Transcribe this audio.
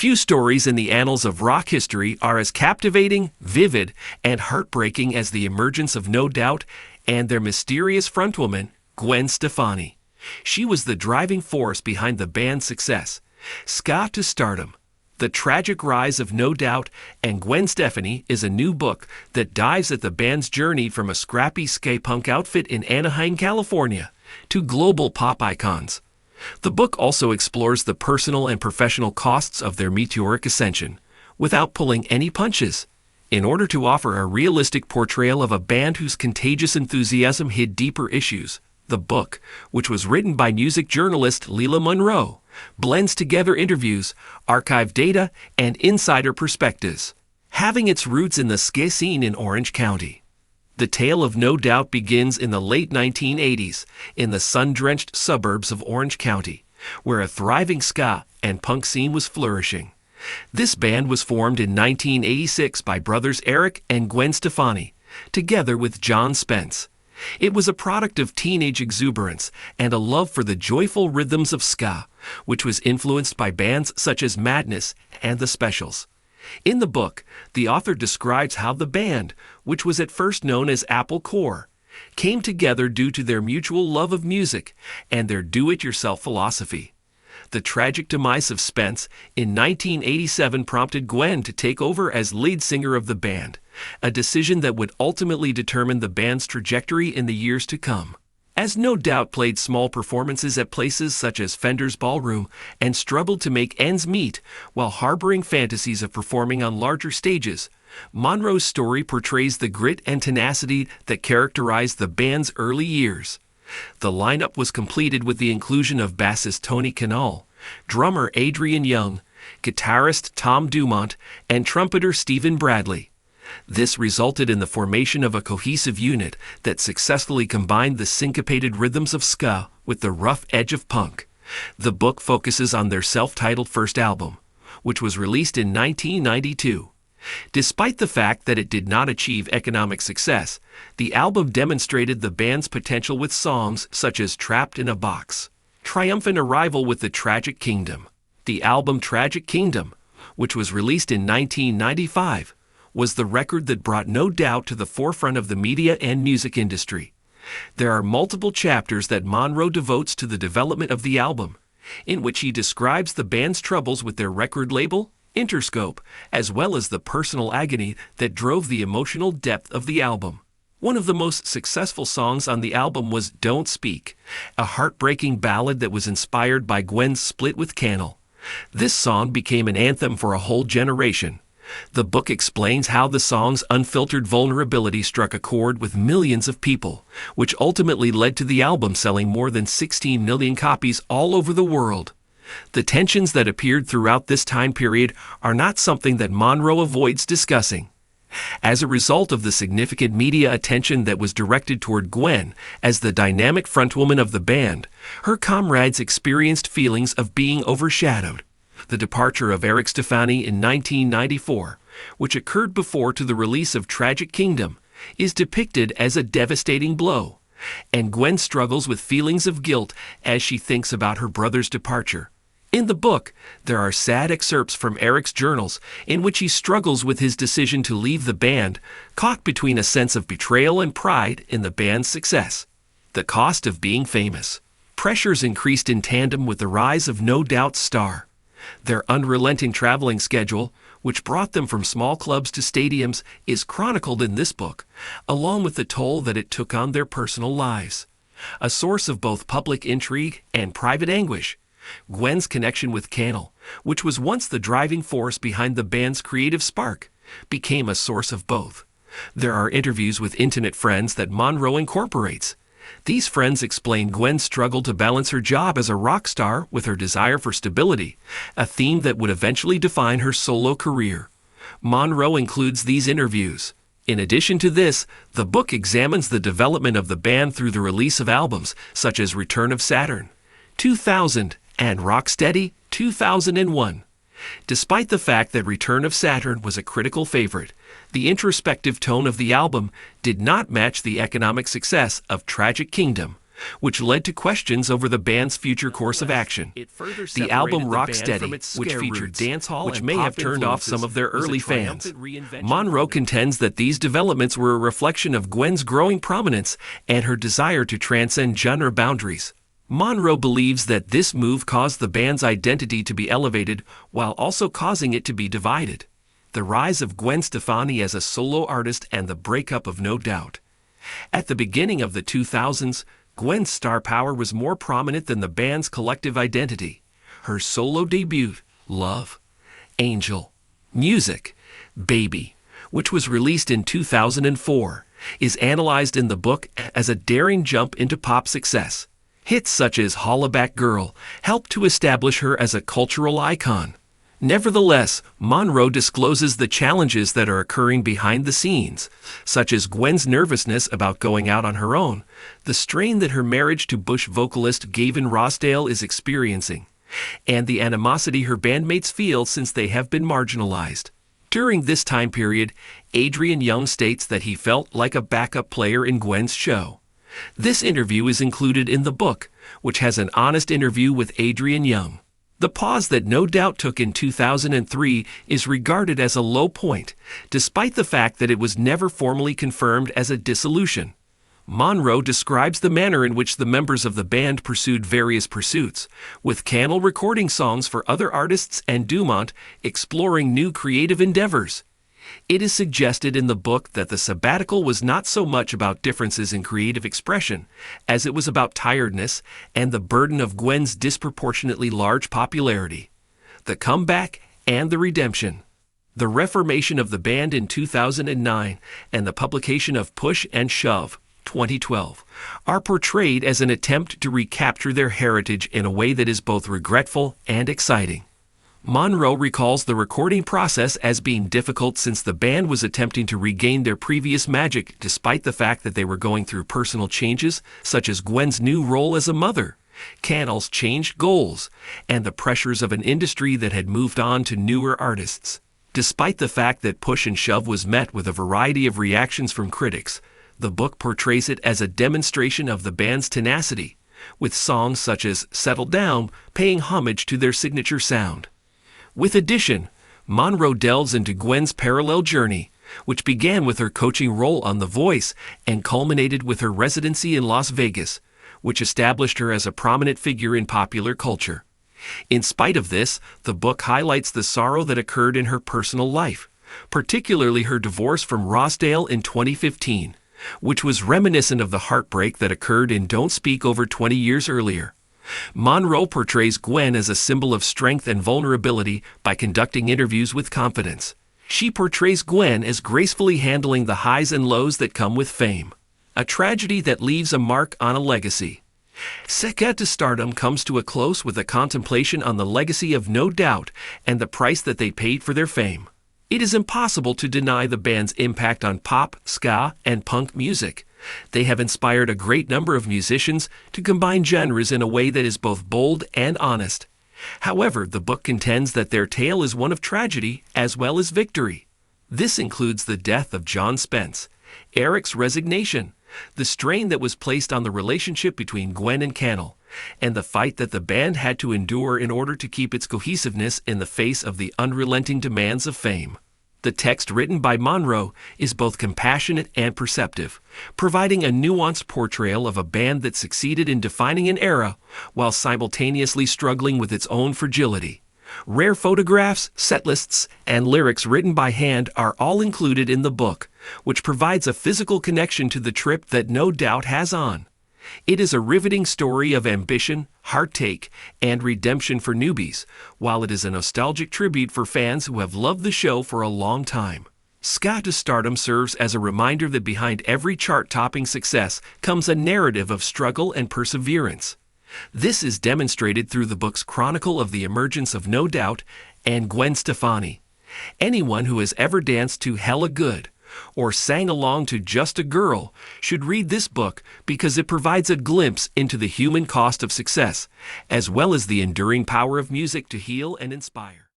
Few stories in the annals of rock history are as captivating, vivid, and heartbreaking as the emergence of No Doubt and their mysterious frontwoman, Gwen Stefani. She was the driving force behind the band's success. Ska to Stardom. The Tragic Rise of No Doubt and Gwen Stefani is a new book that dives at the band's journey from a scrappy ska punk outfit in Anaheim, California, to global pop icons. The book also explores the personal and professional costs of their meteoric ascension, without pulling any punches, in order to offer a realistic portrayal of a band whose contagious enthusiasm hid deeper issues. The book, which was written by music journalist Leela Monroe, blends together interviews, archive data, and insider perspectives, having its roots in the ska scene in Orange County. The tale of No Doubt begins in the late 1980s in the sun-drenched suburbs of Orange County, where a thriving ska and punk scene was flourishing. This band was formed in 1986 by brothers Eric and Gwen Stefani, together with John Spence. It was a product of teenage exuberance and a love for the joyful rhythms of ska, which was influenced by bands such as Madness and The Specials. In the book, the author describes how the band, which was at first known as Apple Core, came together due to their mutual love of music and their do-it-yourself philosophy. The tragic demise of Spence in 1987 prompted Gwen to take over as lead singer of the band, a decision that would ultimately determine the band's trajectory in the years to come. As No Doubt played small performances at places such as Fender's Ballroom and struggled to make ends meet while harboring fantasies of performing on larger stages, Monroe's story portrays the grit and tenacity that characterized the band's early years. The lineup was completed with the inclusion of bassist Tony Kanal, drummer Adrian Young, guitarist Tom Dumont, and trumpeter Stephen Bradley. This resulted in the formation of a cohesive unit that successfully combined the syncopated rhythms of ska with the rough edge of punk. The book focuses on their self-titled first album, which was released in 1992. Despite the fact that it did not achieve economic success, the album demonstrated the band's potential with songs such as Trapped in a Box. Triumphant arrival with the Tragic Kingdom. The album Tragic Kingdom, which was released in 1995, was the record that brought No Doubt to the forefront of the media and music industry. There are multiple chapters that Monroe devotes to the development of the album, in which he describes the band's troubles with their record label, Interscope, as well as the personal agony that drove the emotional depth of the album. One of the most successful songs on the album was Don't Speak, a heartbreaking ballad that was inspired by Gwen's split with Cannell. This song became an anthem for a whole generation. The book explains how the song's unfiltered vulnerability struck a chord with millions of people, which ultimately led to the album selling more than 16 million copies all over the world. The tensions that appeared throughout this time period are not something that Monroe avoids discussing. As a result of the significant media attention that was directed toward Gwen as the dynamic frontwoman of the band, her comrades experienced feelings of being overshadowed. The departure of Eric Stefani in 1994, which occurred before to the release of Tragic Kingdom, is depicted as a devastating blow, and Gwen struggles with feelings of guilt as she thinks about her brother's departure. In the book, there are sad excerpts from Eric's journals in which he struggles with his decision to leave the band, caught between a sense of betrayal and pride in the band's success. The cost of being famous. Pressures increased in tandem with the rise of No Doubt's star. Their unrelenting traveling schedule, which brought them from small clubs to stadiums, is chronicled in this book, along with the toll that it took on their personal lives. A source of both public intrigue and private anguish, Gwen's connection with Cannell, which was once the driving force behind the band's creative spark, became a source of both. There are interviews with intimate friends that Monroe incorporates. These friends explain Gwen's struggle to balance her job as a rock star with her desire for stability, a theme that would eventually define her solo career. Monroe includes these interviews. In addition to this, the book examines the development of the band through the release of albums such as Return of Saturn, 2000, and Rocksteady, 2001. Despite the fact that Return of Saturn was a critical favorite, the introspective tone of the album did not match the economic success of Tragic Kingdom, which led to questions over the band's future course of action. The album Rocksteady, which featured dancehall, which may have turned off some of their early fans. Monroe contends that these developments were a reflection of Gwen's growing prominence and her desire to transcend genre boundaries. Monroe believes that this move caused the band's identity to be elevated while also causing it to be divided. The rise of Gwen Stefani as a solo artist and the breakup of No Doubt. At the beginning of the 2000s, Gwen's star power was more prominent than the band's collective identity. Her solo debut, Love, Angel, Music, Baby, which was released in 2004, is analyzed in the book as a daring jump into pop success. Hits such as Hollaback Girl helped to establish her as a cultural icon. Nevertheless, Monroe discloses the challenges that are occurring behind the scenes, such as Gwen's nervousness about going out on her own, the strain that her marriage to Bush vocalist Gavin Rossdale is experiencing, and the animosity her bandmates feel since they have been marginalized. During this time period, Adrian Young states that he felt like a backup player in Gwen's show. This interview is included in the book, which has an honest interview with Adrian Young. The pause that No Doubt took in 2003 is regarded as a low point, despite the fact that it was never formally confirmed as a dissolution. Monroe describes the manner in which the members of the band pursued various pursuits, with Cannell recording songs for other artists and Dumont exploring new creative endeavors. It is suggested in the book that the sabbatical was not so much about differences in creative expression as it was about tiredness and the burden of Gwen's disproportionately large popularity. The comeback and the redemption. The reformation of the band in 2009 and the publication of Push and Shove, 2012, are portrayed as an attempt to recapture their heritage in a way that is both regretful and exciting. Monroe recalls the recording process as being difficult since the band was attempting to regain their previous magic despite the fact that they were going through personal changes such as Gwen's new role as a mother, Cannell's changed goals, and the pressures of an industry that had moved on to newer artists. Despite the fact that Push and Shove was met with a variety of reactions from critics, the book portrays it as a demonstration of the band's tenacity, with songs such as Settle Down paying homage to their signature sound. With addition, Monroe delves into Gwen's parallel journey, which began with her coaching role on The Voice and culminated with her residency in Las Vegas, which established her as a prominent figure in popular culture. In spite of this, the book highlights the sorrow that occurred in her personal life, particularly her divorce from Rossdale in 2015, which was reminiscent of the heartbreak that occurred in Don't Speak over 20 years earlier. Monroe portrays Gwen as a symbol of strength and vulnerability by conducting interviews with confidence. She portrays Gwen as gracefully handling the highs and lows that come with fame, a tragedy that leaves a mark on a legacy. Secret to Stardom comes to a close with a contemplation on the legacy of No Doubt and the price that they paid for their fame. It is impossible to deny the band's impact on pop, ska, and punk music. They have inspired a great number of musicians to combine genres in a way that is both bold and honest. However, the book contends that their tale is one of tragedy as well as victory. This includes the death of John Spence, Eric's resignation, the strain that was placed on the relationship between Gwen and Cannell, and the fight that the band had to endure in order to keep its cohesiveness in the face of the unrelenting demands of fame. The text written by Monroe is both compassionate and perceptive, providing a nuanced portrayal of a band that succeeded in defining an era while simultaneously struggling with its own fragility. Rare photographs, setlists, and lyrics written by hand are all included in the book, which provides a physical connection to the trip that No Doubt has on. It is a riveting story of ambition, heartache, and redemption for newbies, while it is a nostalgic tribute for fans who have loved the show for a long time. Ska to Stardom serves as a reminder that behind every chart-topping success comes a narrative of struggle and perseverance. This is demonstrated through the book's chronicle of the emergence of No Doubt and Gwen Stefani. Anyone who has ever danced to Hella Good or sang along to Just a Girl should read this book because it provides a glimpse into the human cost of success, as well as the enduring power of music to heal and inspire.